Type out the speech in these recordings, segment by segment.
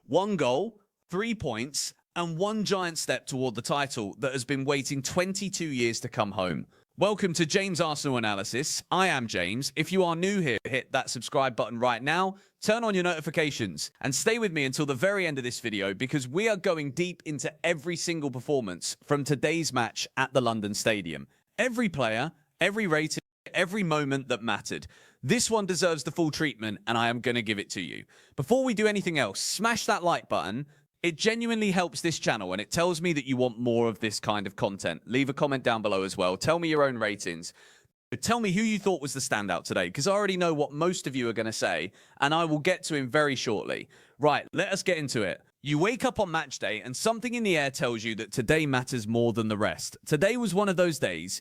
1 goal, 3 points, and one giant step toward the title that has been waiting 22 years to come home. Welcome to James Arsenal Analysis. I am James. If you are new here, hit that subscribe button right now, turn on your notifications, and stay with me until the very end of this video because we are going deep into every single performance from today's match at the London Stadium. Every player, every rating, every moment that mattered. This one deserves the full treatment, and I am going to give it to you. Before we do anything else, smash that like button. It genuinely helps this channel, and it tells me that you want more of this kind of content. Leave a comment down below as well. Tell me your own ratings. Tell me who you thought was the standout today, because I already know what most of you are going to say, and I will get to him very shortly. Right, let us get into it. You wake up on match day, and something in the air tells you that today matters more than the rest. Today was one of those days.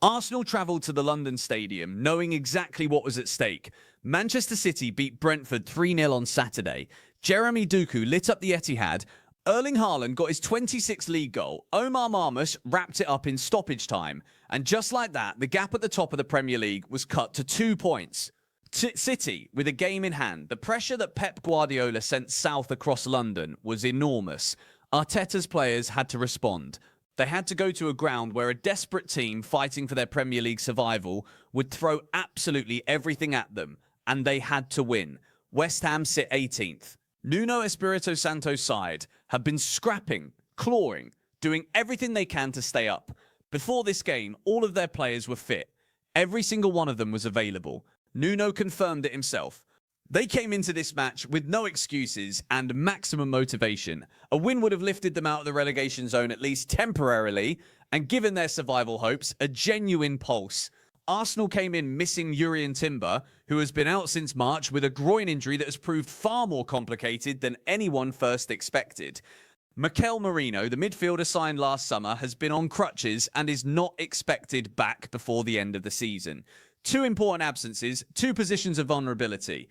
Arsenal travelled to the London Stadium knowing exactly what was at stake. Manchester City beat Brentford 3-0 on Saturday. Jeremy Doku lit up the Etihad. Erling Haaland got his 26th league goal. Omar Marmoush wrapped it up in stoppage time. And just like that, the gap at the top of the Premier League was cut to 2 points. City, with a game in hand, the pressure that Pep Guardiola sent south across London was enormous. Arteta's players had to respond. They had to go to a ground where a desperate team fighting for their Premier League survival would throw absolutely everything at them, and they had to win. West Ham sit 18th. Nuno Espirito Santo's side have been scrapping, clawing, doing everything they can to stay up. Before this game, all of their players were fit. Every single one of them was available. Nuno confirmed it himself. They came into this match with no excuses and maximum motivation. A win would have lifted them out of the relegation zone at least temporarily and given their survival hopes a genuine pulse. Arsenal came in missing Jurrien Timber, who has been out since March with a groin injury that has proved far more complicated than anyone first expected. Mikel Merino, the midfielder signed last summer, has been on crutches and is not expected back before the end of the season. 2 important absences, 2 positions of vulnerability.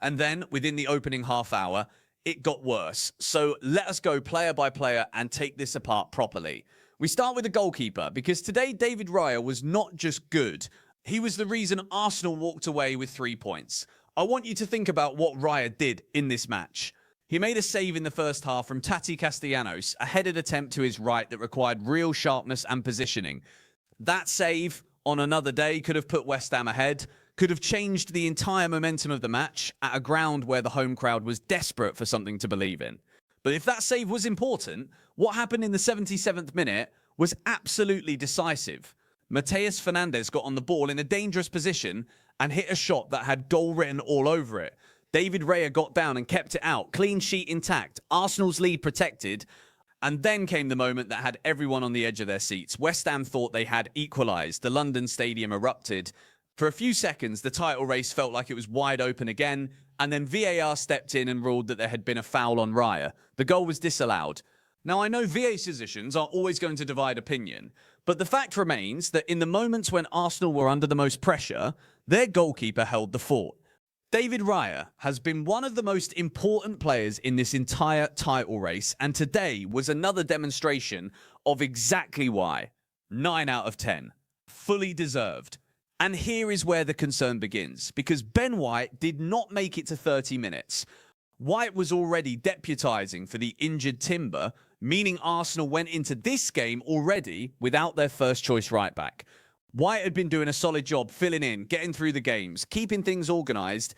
And then, within the opening half hour, it got worse. So let us go player by player and take this apart properly. We start with the goalkeeper, because today David Raya was not just good. He was the reason Arsenal walked away with 3 points. I want you to think about what Raya did in this match. He made a save in the first half from Tati Castellanos, a headed attempt to his right that required real sharpness and positioning. That save, on another day, could have put West Ham ahead, could have changed the entire momentum of the match at a ground where the home crowd was desperate for something to believe in. But if that save was important, what happened in the 77th minute was absolutely decisive. Mateus Fernandes got on the ball in a dangerous position and hit a shot that had goal written all over it. David Raya got down and kept it out, clean sheet intact, Arsenal's lead protected, and then came the moment that had everyone on the edge of their seats. West Ham thought they had equalised. The London Stadium erupted. For a few seconds, the title race felt like it was wide open again, and then VAR stepped in and ruled that there had been a foul on Raya. The goal was disallowed. Now, I know VAR decisions are always going to divide opinion, but the fact remains that in the moments when Arsenal were under the most pressure, their goalkeeper held the fort. David Raya has been one of the most important players in this entire title race, and today was another demonstration of exactly why. 9 out of 10. Fully deserved. And here is where the concern begins, because Ben White did not make it to 30 minutes. White was already deputising for the injured Timber, meaning Arsenal went into this game already without their first choice right back. White had been doing a solid job filling in, getting through the games, keeping things organised,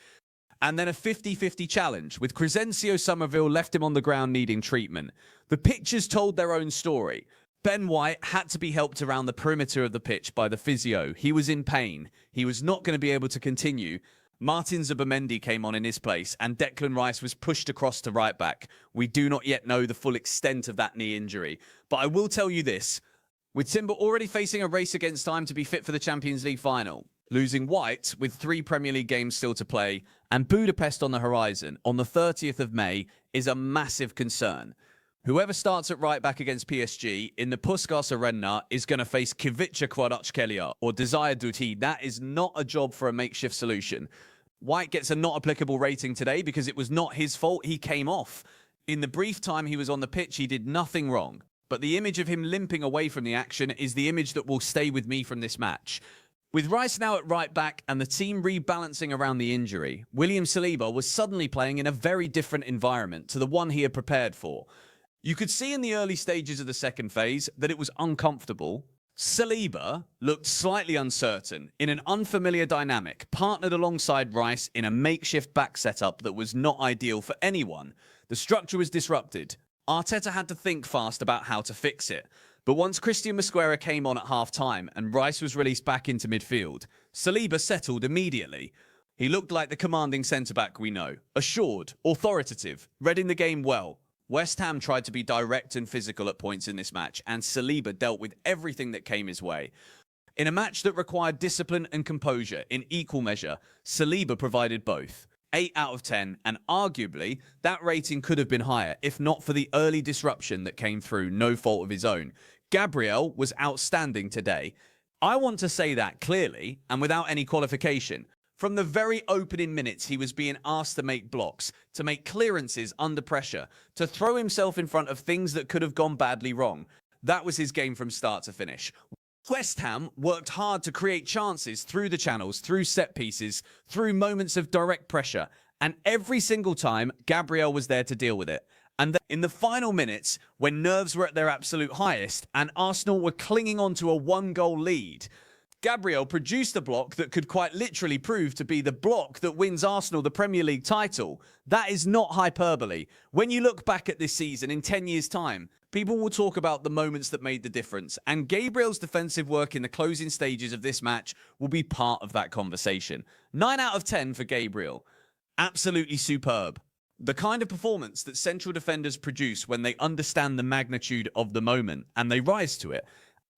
and then a 50-50 challenge, with Crescencio Somerville left him on the ground needing treatment. The pictures told their own story. Ben White had to be helped around the perimeter of the pitch by the physio. He was in pain. He was not going to be able to continue. Martin Zubimendi came on in his place, and Declan Rice was pushed across to right back. We do not yet know the full extent of that knee injury. But I will tell you this. With Timber already facing a race against time to be fit for the Champions League final, losing White with 3 Premier League games still to play, and Budapest on the horizon on the 30th of May is a massive concern. Whoever starts at right back against PSG in the Puskas Arena is going to face Kivica Kvaratskhelia or Desire Duty. That is not a job for a makeshift solution. White gets a not applicable rating today because it was not his fault. He came off. In the brief time he was on the pitch, he did nothing wrong. But the image of him limping away from the action is the image that will stay with me from this match. With Rice now at right back and the team rebalancing around the injury, William Saliba was suddenly playing in a very different environment to the one he had prepared for. You could see in the early stages of the second phase that it was uncomfortable. Saliba looked slightly uncertain in an unfamiliar dynamic, partnered alongside Rice in a makeshift back setup that was not ideal for anyone. The structure was disrupted. Arteta had to think fast about how to fix it. But once Christian Mosquera came on at half-time and Rice was released back into midfield, Saliba settled immediately. He looked like the commanding centre-back we know, assured, authoritative, reading the game well. West Ham tried to be direct and physical at points in this match, and Saliba dealt with everything that came his way. In a match that required discipline and composure in equal measure, Saliba provided both. 8 out of 10, and arguably, that rating could have been higher if not for the early disruption that came through, no fault of his own. Gabriel was outstanding today. I want to say that clearly and without any qualification. From the very opening minutes, he was being asked to make blocks, to make clearances under pressure, to throw himself in front of things that could have gone badly wrong. That was his game from start to finish. West Ham worked hard to create chances through the channels, through set pieces, through moments of direct pressure, and every single time, Gabriel was there to deal with it. And then in the final minutes, when nerves were at their absolute highest and Arsenal were clinging on to a one-goal lead, Gabriel produced a block that could quite literally prove to be the block that wins Arsenal the Premier League title. That is not hyperbole. When you look back at this season in 10 years' time, people will talk about the moments that made the difference, and Gabriel's defensive work in the closing stages of this match will be part of that conversation. 9 out of 10 for Gabriel. Absolutely superb. The kind of performance that central defenders produce when they understand the magnitude of the moment and they rise to it.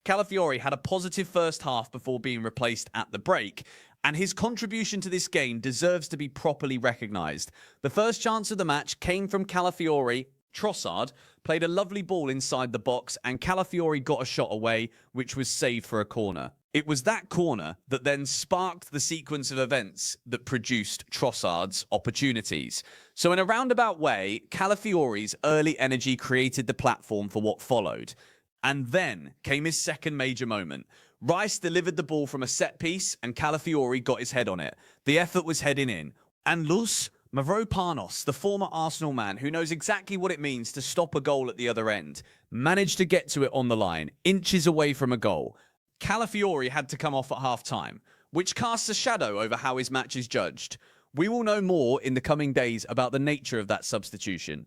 Calafiori had a positive first half before being replaced at the break, and his contribution to this game deserves to be properly recognised. The first chance of the match came from Calafiori. Trossard played a lovely ball inside the box and Calafiori got a shot away, which was saved for a corner. It was that corner that then sparked the sequence of events that produced Trossard's opportunities. So in a roundabout way, Calafiori's early energy created the platform for what followed. And then came his second major moment. Rice delivered the ball from a set piece and Calafiori got his head on it. The effort was heading in. And Luz Mavropanos, the former Arsenal man who knows exactly what it means to stop a goal at the other end, managed to get to it on the line, inches away from a goal. Calafiori had to come off at half-time, which casts a shadow over how his match is judged. We will know more in the coming days about the nature of that substitution.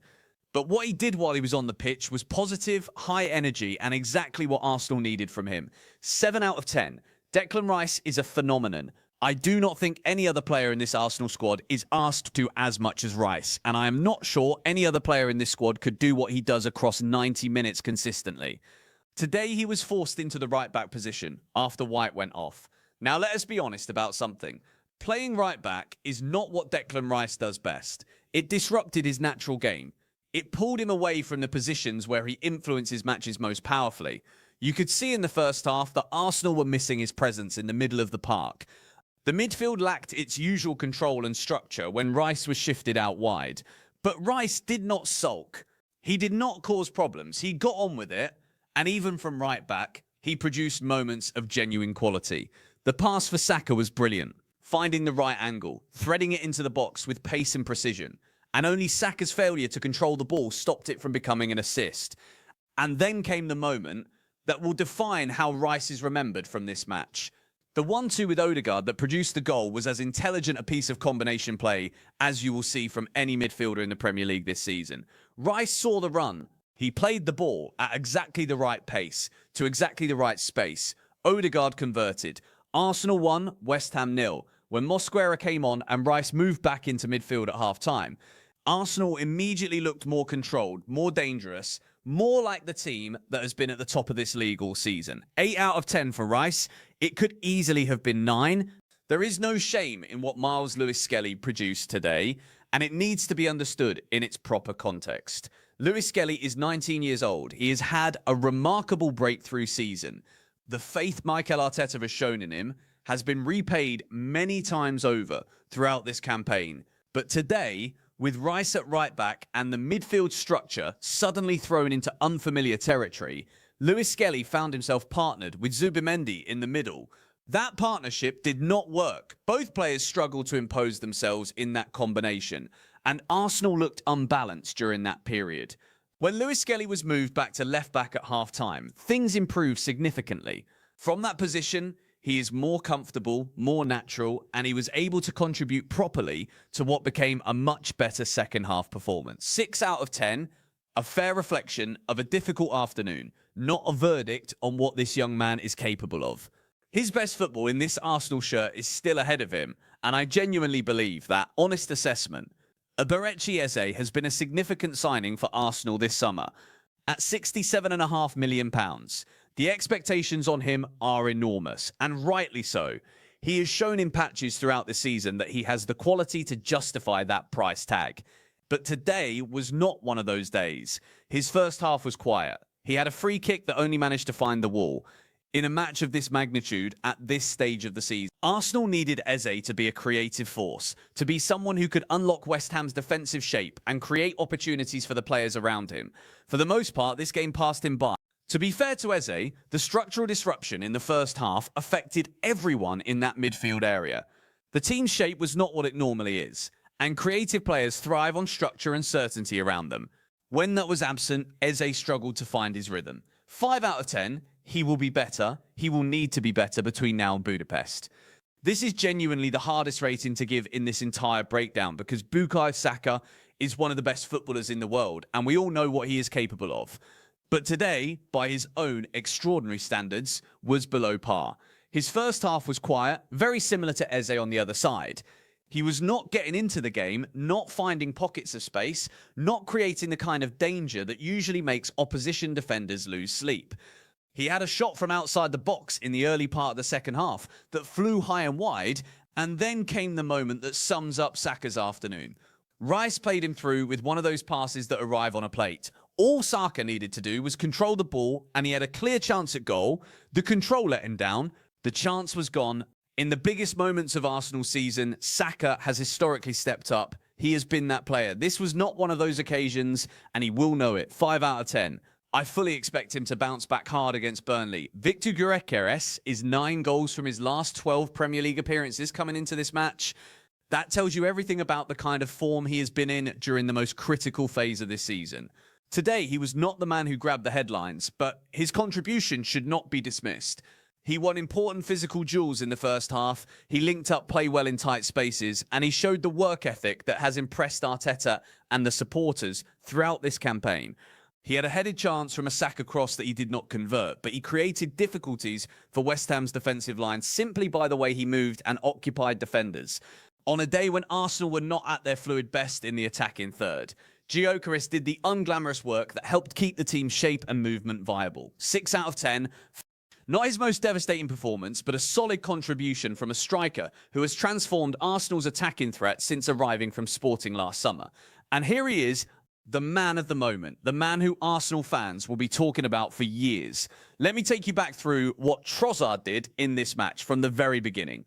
But what he did while he was on the pitch was positive, high energy, and exactly what Arsenal needed from him. 7 out of 10. Declan Rice is a phenomenon. I do not think any other player in this Arsenal squad is asked to as much as Rice, and I am not sure any other player in this squad could do what he does across 90 minutes consistently. Today he was forced into the right-back position after White went off. Now let us be honest about something. Playing right-back is not what Declan Rice does best. It disrupted his natural game. It pulled him away from the positions where he influences matches most powerfully. You could see in the first half that Arsenal were missing his presence in the middle of the park. The midfield lacked its usual control and structure when Rice was shifted out wide. But Rice did not sulk. He did not cause problems. He got on with it. And even from right back, he produced moments of genuine quality. The pass for Saka was brilliant, finding the right angle, threading it into the box with pace and precision. And only Saka's failure to control the ball stopped it from becoming an assist. And then came the moment that will define how Rice is remembered from this match. The 1-2 with Odegaard that produced the goal was as intelligent a piece of combination play as you will see from any midfielder in the Premier League this season. Rice saw the run. He played the ball at exactly the right pace, to exactly the right space. Odegaard converted. Arsenal won, West Ham 0. When Mosquera came on and Rice moved back into midfield at half-time, Arsenal immediately looked more controlled, more dangerous, more like the team that has been at the top of this league all season. 8 out of 10 for Rice. It could easily have been 9. There is no shame in what Miles Lewis-Skelly produced today, and it needs to be understood in its proper context. Lewis-Skelly is 19 years old. He has had a remarkable breakthrough season. The faith Mikel Arteta has shown in him has been repaid many times over throughout this campaign. But today, with Rice at right back and the midfield structure suddenly thrown into unfamiliar territory, Lewis-Skelly found himself partnered with Zubimendi in the middle. That partnership did not work. Both players struggled to impose themselves in that combination, and Arsenal looked unbalanced during that period. When Lewis Skelly was moved back to left-back at half-time, things improved significantly. From that position, he is more comfortable, more natural, and he was able to contribute properly to what became a much better second-half performance. 6 out of 10, a fair reflection of a difficult afternoon, not a verdict on what this young man is capable of. His best football in this Arsenal shirt is still ahead of him, and I genuinely believe that honest assessment. Eberechi Eze has been a significant signing for Arsenal this summer. At £67.5 million, the expectations on him are enormous, and rightly so. He has shown in patches throughout the season that he has the quality to justify that price tag. But today was not one of those days. His first half was quiet. He had a free kick that only managed to find the wall. In a match of this magnitude, at this stage of the season, Arsenal needed Eze to be a creative force, to be someone who could unlock West Ham's defensive shape and create opportunities for the players around him. For the most part, this game passed him by. To be fair to Eze, the structural disruption in the first half affected everyone in that midfield area. The team's shape was not what it normally is, and creative players thrive on structure and certainty around them. When that was absent, Eze struggled to find his rhythm. 5 out of 10. He will be better. He will need to be better between now and Budapest. This is genuinely the hardest rating to give in this entire breakdown because Bukayo Saka is one of the best footballers in the world, and we all know what he is capable of. But today, by his own extraordinary standards, was below par. His first half was quiet, very similar to Eze on the other side. He was not getting into the game, not finding pockets of space, not creating the kind of danger that usually makes opposition defenders lose sleep. He had a shot from outside the box in the early part of the second half that flew high and wide, and then came the moment that sums up Saka's afternoon. Rice played him through with one of those passes that arrive on a plate. All Saka needed to do was control the ball, and he had a clear chance at goal. The control let him down. The chance was gone. In the biggest moments of Arsenal's season, Saka has historically stepped up. He has been that player. This was not one of those occasions, and he will know it. 5 out of 10. I fully expect him to bounce back hard against Burnley. Victor Gyökeres is 9 goals from his last 12 Premier League appearances coming into this match. That tells you everything about the kind of form he has been in during the most critical phase of this season. Today, he was not the man who grabbed the headlines, but his contribution should not be dismissed. He won important physical duels in the first half, he linked up play well in tight spaces, and he showed the work ethic that has impressed Arteta and the supporters throughout this campaign. He had a headed chance from a Saka cross that he did not convert, but he created difficulties for West Ham's defensive line simply by the way he moved and occupied defenders. On a day when Arsenal were not at their fluid best in the attacking third, Gyökeres did the unglamorous work that helped keep the team's shape and movement viable. 6 out of 10. Not his most devastating performance, but a solid contribution from a striker who has transformed Arsenal's attacking threat since arriving from Sporting last summer. And here he is, the man of the moment, the man who Arsenal fans will be talking about for years. Let me take you back through what Trossard did in this match from the very beginning.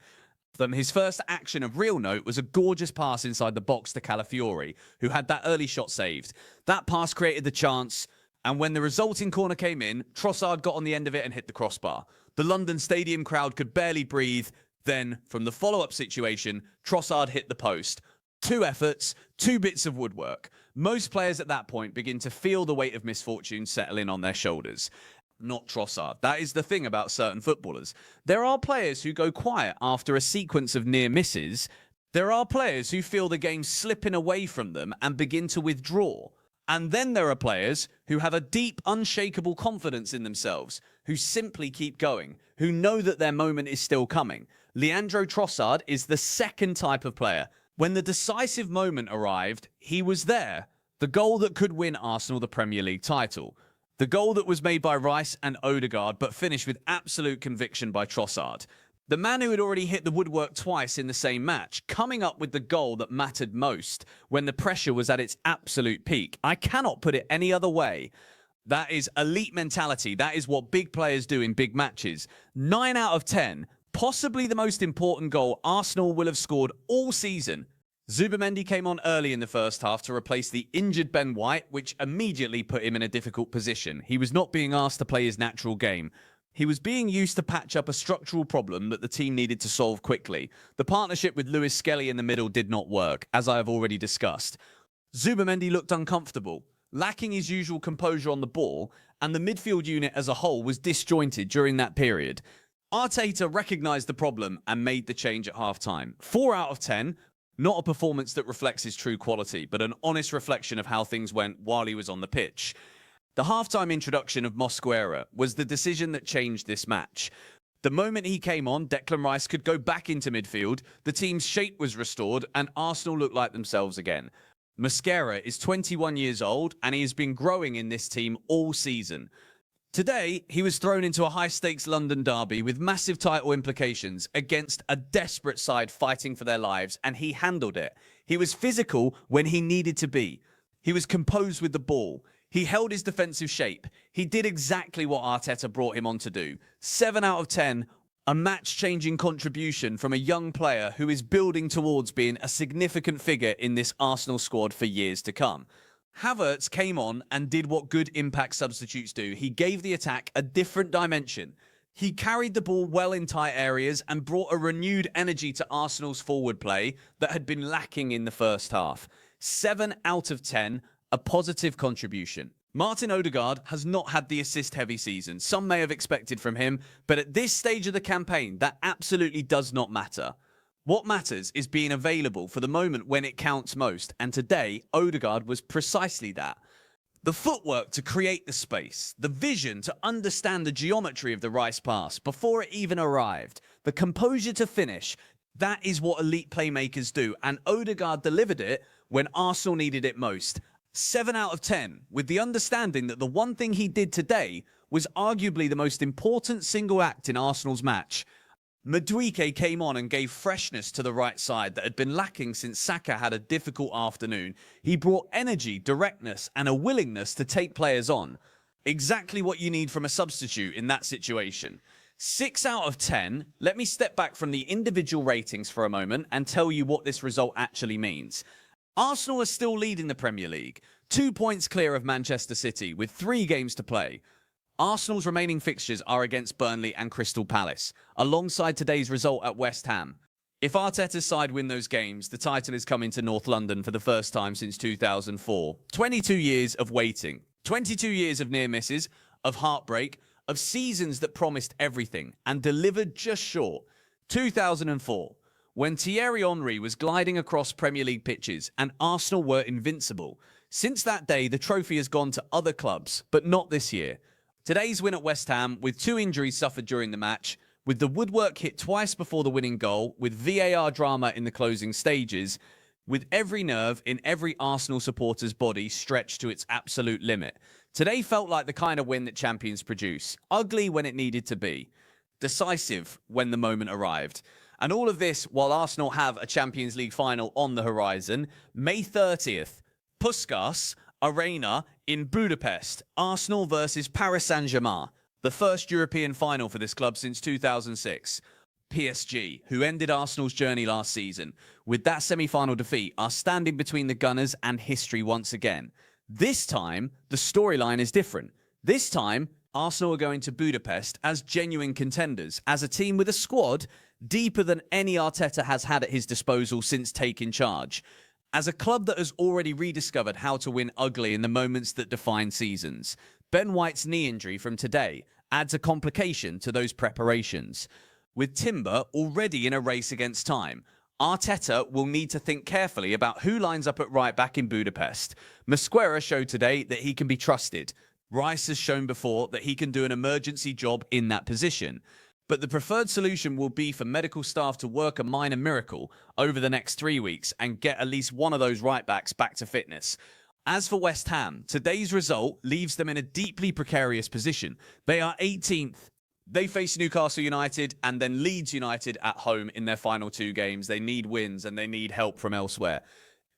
His first action of real note was a gorgeous pass inside the box to Calafiori, who had that early shot saved. That pass created the chance, and when the resulting corner came in, Trossard got on the end of it and hit the crossbar. The London Stadium crowd could barely breathe. Then, from the follow-up situation, Trossard hit the post. 2 efforts, 2 bits of woodwork. Most players at that point begin to feel the weight of misfortune settle in on their shoulders. Not Trossard. That is the thing about certain footballers. There are players who go quiet after a sequence of near misses. There are players who feel the game slipping away from them and begin to withdraw. And then there are players who have a deep, unshakable confidence in themselves, who simply keep going, who know that their moment is still coming. Leandro Trossard is the second type of player. When the decisive moment arrived, he was there. The goal that could win Arsenal the Premier League title. The goal that was made by Rice and Odegaard, but finished with absolute conviction by Trossard. The man who had already hit the woodwork twice in the same match, coming up with the goal that mattered most when the pressure was at its absolute peak. I cannot put it any other way. That is elite mentality. That is what big players do in big matches. 9 out of 10. Possibly the most important goal Arsenal will have scored all season. Zubimendi came on early in the first half to replace the injured Ben White, which immediately put him in a difficult position. He was not being asked to play his natural game. He was being used to patch up a structural problem that the team needed to solve quickly. The partnership with Lewis Skelly in the middle did not work, as I have already discussed. Zubimendi looked uncomfortable, lacking his usual composure on the ball, and the midfield unit as a whole was disjointed during that period. Arteta recognised the problem and made the change at half-time. 4 out of 10, not a performance that reflects his true quality, but an honest reflection of how things went while he was on the pitch. The half-time introduction of Mosquera was the decision that changed this match. The moment he came on, Declan Rice could go back into midfield, the team's shape was restored, and Arsenal looked like themselves again. Mosquera is 21 years old, and he has been growing in this team all season. Today, he was thrown into a high-stakes London derby with massive title implications against a desperate side fighting for their lives, and he handled it. He was physical when he needed to be. He was composed with the ball. He held his defensive shape. He did exactly what Arteta brought him on to do. 7 out of 10, a match-changing contribution from a young player who is building towards being a significant figure in this Arsenal squad for years to come. Havertz came on and did what good impact substitutes do. He gave the attack a different dimension. He carried the ball well in tight areas and brought a renewed energy to Arsenal's forward play that had been lacking in the first half. 7 out of 10, a positive contribution. Martin Odegaard has not had the assist-heavy season some may have expected from him, but at this stage of the campaign, that absolutely does not matter. What matters is being available for the moment when it counts most, and today, Odegaard was precisely that. The footwork to create the space, the vision to understand the geometry of the Rice pass before it even arrived, the composure to finish, that is what elite playmakers do, and Odegaard delivered it when Arsenal needed it most. 7 out of 10, with the understanding that the one thing he did today was arguably the most important single act in Arsenal's match. Madueke came on and gave freshness to the right side that had been lacking since Saka had a difficult afternoon. He brought energy, directness, and a willingness to take players on. Exactly what you need from a substitute in that situation. 6 out of 10, let me step back from the individual ratings for a moment and tell you what this result actually means. Arsenal are still leading the Premier League, 2 points clear of Manchester City with 3 games to play. Arsenal's remaining fixtures are against Burnley and Crystal Palace, alongside today's result at West Ham. If Arteta's side win those games, the title is coming to North London for the first time since 2004. 22 years of waiting, 22 years of near misses, of heartbreak, of seasons that promised everything and delivered just short. 2004. When Thierry Henry was gliding across Premier League pitches and Arsenal were invincible. Since that day, the trophy has gone to other clubs, but not this year. Today's win at West Ham, with 2 injuries suffered during the match, with the woodwork hit twice before the winning goal, with VAR drama in the closing stages, with every nerve in every Arsenal supporter's body stretched to its absolute limit. Today felt like the kind of win that champions produce. Ugly when it needed to be. Decisive when the moment arrived. And all of this while Arsenal have a Champions League final on the horizon. May 30th, Puskás Arena in Budapest. Arsenal versus Paris Saint-Germain. The first European final for this club since 2006. PSG, who ended Arsenal's journey last season, with that semi-final defeat, are standing between the Gunners and history once again. This time, the storyline is different. This time, Arsenal are going to Budapest as genuine contenders, as a team with a squad deeper than any Arteta has had at his disposal since taking charge. As a club that has already rediscovered how to win ugly in the moments that define seasons. Ben White's knee injury from today adds a complication to those preparations. With Timber already in a race against time, Arteta will need to think carefully about who lines up at right back in Budapest. Mosquera showed today that he can be trusted. Rice has shown before that he can do an emergency job in that position. But the preferred solution will be for medical staff to work a minor miracle over the next 3 weeks and get at least one of those right-backs back to fitness. As for West Ham, today's result leaves them in a deeply precarious position. They are 18th. They face Newcastle United and then Leeds United at home in their final 2 games. They need wins and they need help from elsewhere.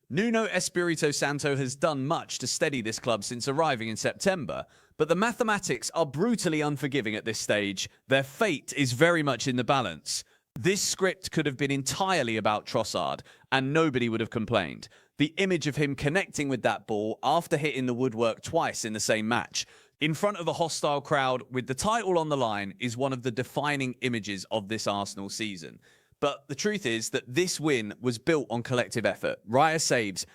Nuno Espirito Santo has done much to steady this club since arriving in September, but the mathematics are brutally unforgiving at this stage. Their fate is very much in the balance. This script could have been entirely about Trossard, and nobody would have complained. The image of him connecting with that ball after hitting the woodwork twice in the same match. in front of a hostile crowd with the title on the line is one of the defining images of this Arsenal season. But the truth is that this win was built on collective effort. Raya saves,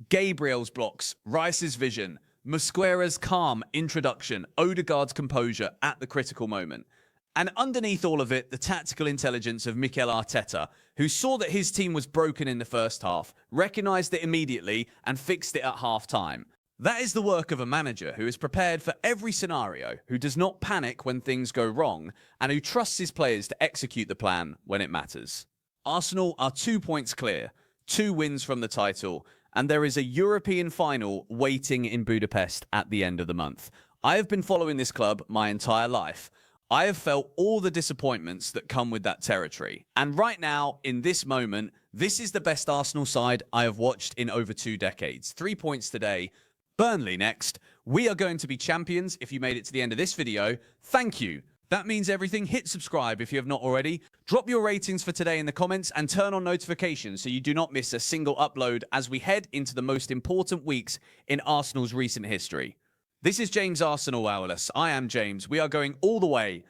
Gabriel's blocks, Rice's vision, Mosquera's calm introduction, Odegaard's composure at the critical moment. And underneath all of it, the tactical intelligence of Mikel Arteta, who saw that his team was broken in the first half, recognised it immediately and fixed it at half-time. That is the work of a manager who is prepared for every scenario, who does not panic when things go wrong, and who trusts his players to execute the plan when it matters. Arsenal are 2 points clear, 2 wins from the title, and there is a European final waiting in Budapest at the end of the month. I have been following this club my entire life. I have felt all the disappointments that come with that territory. And right now, in this moment, this is the best Arsenal side I have watched in over 2 decades. 3 points today. Burnley next. We are going to be champions if you made it to the end of this video. Thank you. That means everything. Hit subscribe if you have not already. Drop your ratings for today in the comments and turn on notifications so you do not miss a single upload as we head into the most important weeks in Arsenal's recent history. This is James Arsenal Wireless. I am James. We are going all the way